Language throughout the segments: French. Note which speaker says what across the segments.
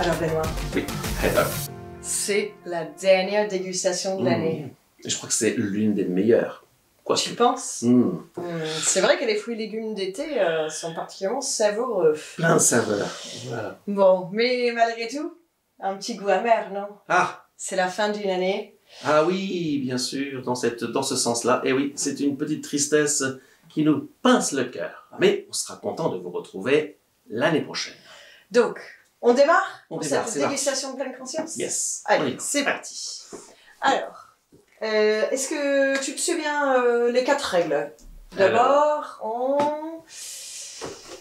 Speaker 1: Alors Benoît,
Speaker 2: Oui, alors,
Speaker 1: c'est la dernière dégustation de l'année.
Speaker 2: je crois que c'est l'une des meilleures. Quoi
Speaker 1: Tu penses? C'est vrai que les fruits et légumes d'été sont particulièrement savoureux.
Speaker 2: Plein de saveurs. Voilà.
Speaker 1: Bon, mais malgré tout, un petit goût amer, non?
Speaker 2: Ah,
Speaker 1: C'est la fin d'une année.
Speaker 2: ah oui, bien sûr, dans ce sens-là. Et oui, c'est une petite tristesse qui nous pince le cœur. Mais on sera content de vous retrouver l'année prochaine.
Speaker 1: Donc, on démarre
Speaker 2: On
Speaker 1: pour
Speaker 2: démarre,
Speaker 1: cette
Speaker 2: c'est parti.
Speaker 1: dégustation de pleine conscience?
Speaker 2: Yes. On y
Speaker 1: Allez,
Speaker 2: va.
Speaker 1: c'est parti. Alors, est-ce que tu te souviens les 4 règles? D'abord,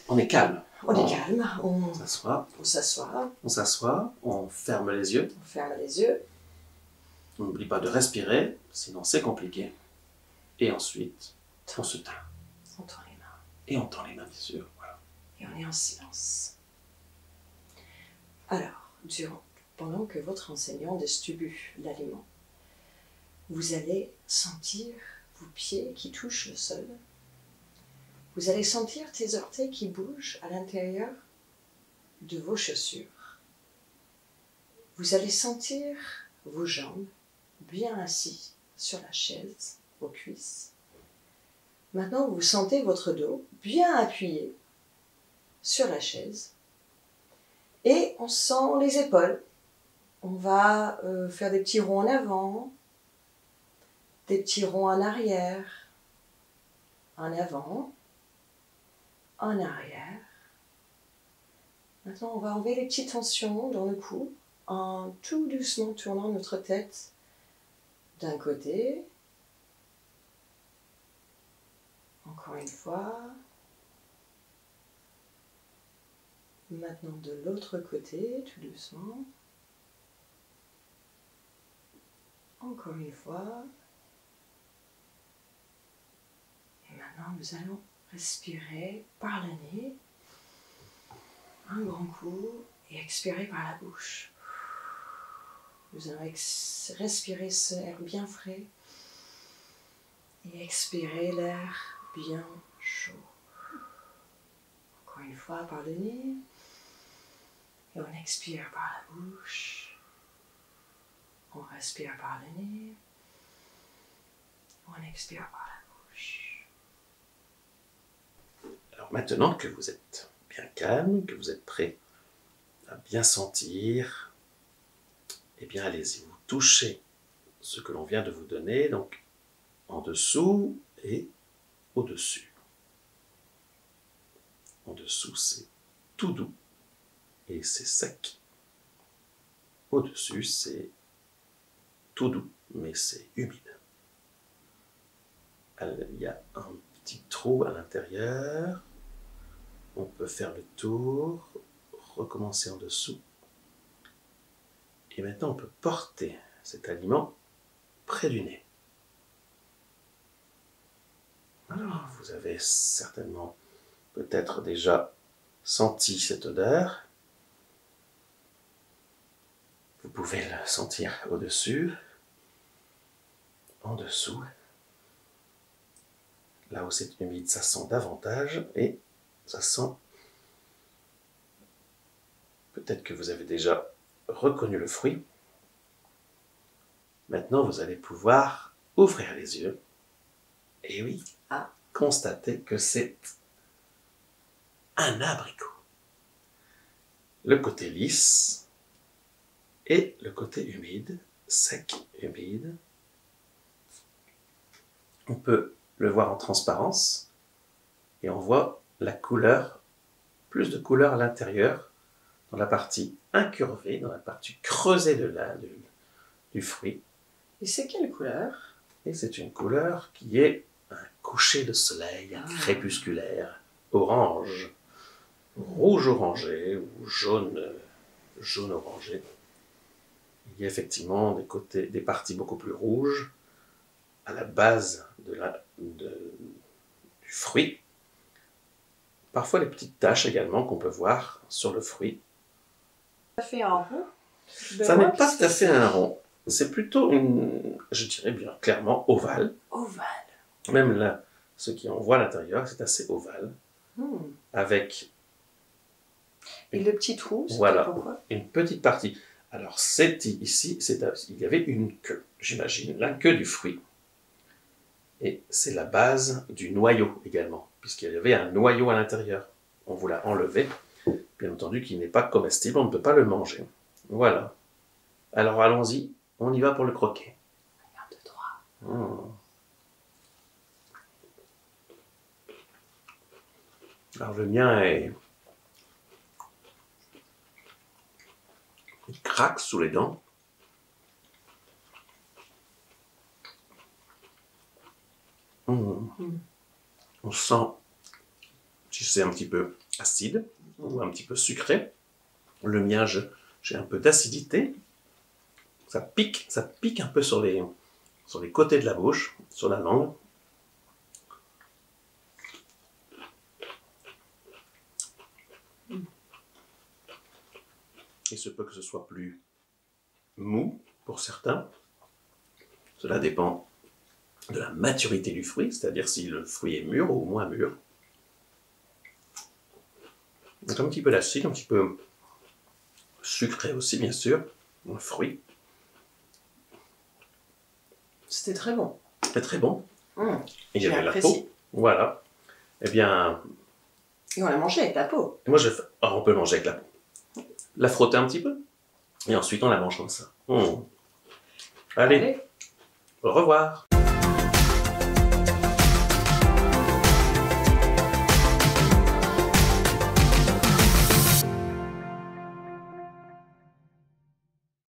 Speaker 2: On est calme.
Speaker 1: on est calme,
Speaker 2: On s'assoit,
Speaker 1: on s'assoit,
Speaker 2: on ferme les yeux.
Speaker 1: on ferme les yeux.
Speaker 2: On n'oublie pas de respirer, sinon c'est compliqué. Et ensuite, on se teint.
Speaker 1: On tend les mains
Speaker 2: Et on tend les mains, bien sûr. Voilà.
Speaker 1: et on est en silence. Alors, pendant que votre enseignant distribue l'aliment, vous allez sentir vos pieds qui touchent le sol. Vous allez sentir tes orteils qui bougent à l'intérieur de vos chaussures. Vous allez sentir vos jambes bien assis sur la chaise, vos cuisses. Maintenant, vous sentez votre dos bien appuyé sur la chaise. Et on sent les épaules. On va faire des petits ronds en avant, des petits ronds en arrière, en avant, en arrière. Maintenant, on va enlever les petites tensions dans le cou en tout doucement tournant notre tête d'un côté. Encore une fois. Maintenant de l'autre côté, tout doucement. Encore une fois. Et maintenant, nous allons respirer par le nez. Un grand coup et expirer par la bouche. Nous allons respirer ce air bien frais et expirer l'air bien chaud. Encore une fois par le nez. Et on expire par la bouche. On respire par le nez. On expire par la bouche.
Speaker 2: Alors maintenant que vous êtes bien calme, que vous êtes prêt à bien sentir, eh bien allez-y, vous touchez ce que l'on vient de vous donner, donc en dessous et au-dessus. En dessous, c'est tout doux et c'est sec. Au-dessus, c'est tout doux, mais c'est humide. Alors, il y a un petit trou à l'intérieur. On peut faire le tour, recommencer en dessous. Et maintenant, on peut porter cet aliment près du nez. Alors, vous avez certainement peut-être déjà senti cette odeur. Vous pouvez le sentir au-dessus, en dessous. Là où c'est humide, ça sent davantage et ça sent... Peut-être que vous avez déjà reconnu le fruit. Maintenant, vous allez pouvoir ouvrir les yeux. Et oui, constater que c'est un abricot. Le côté lisse et le côté humide, sec, humide. On peut le voir en transparence et on voit la couleur, plus de couleur à l'intérieur, dans la partie incurvée, dans la partie creusée du fruit.
Speaker 1: Et c'est quelle couleur?
Speaker 2: Et c'est une couleur qui est un coucher de soleil crépusculaire, orange, rouge orangé ou jaune orangé. Il y a effectivement des parties beaucoup plus rouges à la base du fruit. Parfois les petites taches également qu'on peut voir sur le fruit.
Speaker 1: Ça fait un rond.
Speaker 2: Ça n'est pas tout à fait un rond. C'est plutôt je dirais bien clairement ovale.
Speaker 1: Ovale.
Speaker 2: Même là, ce qui en voit à l'intérieur, c'est assez ovale. Avec...
Speaker 1: Et le petit trou, c'était
Speaker 2: Voilà.
Speaker 1: pourquoi?
Speaker 2: Une petite partie. Alors, ici, il y avait une queue, j'imagine, la queue du fruit. Et c'est la base du noyau également, puisqu'il y avait un noyau à l'intérieur. On vous l'a enlevé, bien entendu qu'il n'est pas comestible, on ne peut pas le manger. Voilà. Alors allons-y, on y va pour le croquer.
Speaker 1: 1, 2, 3.
Speaker 2: Alors le mien il craque sous les dents. On sent si c'est un petit peu acide ou un petit peu sucré. Le mien, j'ai un peu d'acidité. Ça pique un peu sur les côtés de la bouche, sur la langue. Il se peut que ce soit plus mou pour certains. Cela dépend de la maturité du fruit, c'est-à-dire si le fruit est mûr ou moins mûr. Donc un petit peu d'acide, un petit peu sucré aussi, bien sûr, le fruit.
Speaker 1: C'était très bon.
Speaker 2: C'était très bon. Et il y avait la
Speaker 1: apprécié.
Speaker 2: peau. Voilà. Eh bien...
Speaker 1: Et on l'a mangé avec la peau.
Speaker 2: Moi, on peut le manger avec la peau. La frotter un petit peu. Et ensuite, on la mange comme ça. Allez, au revoir.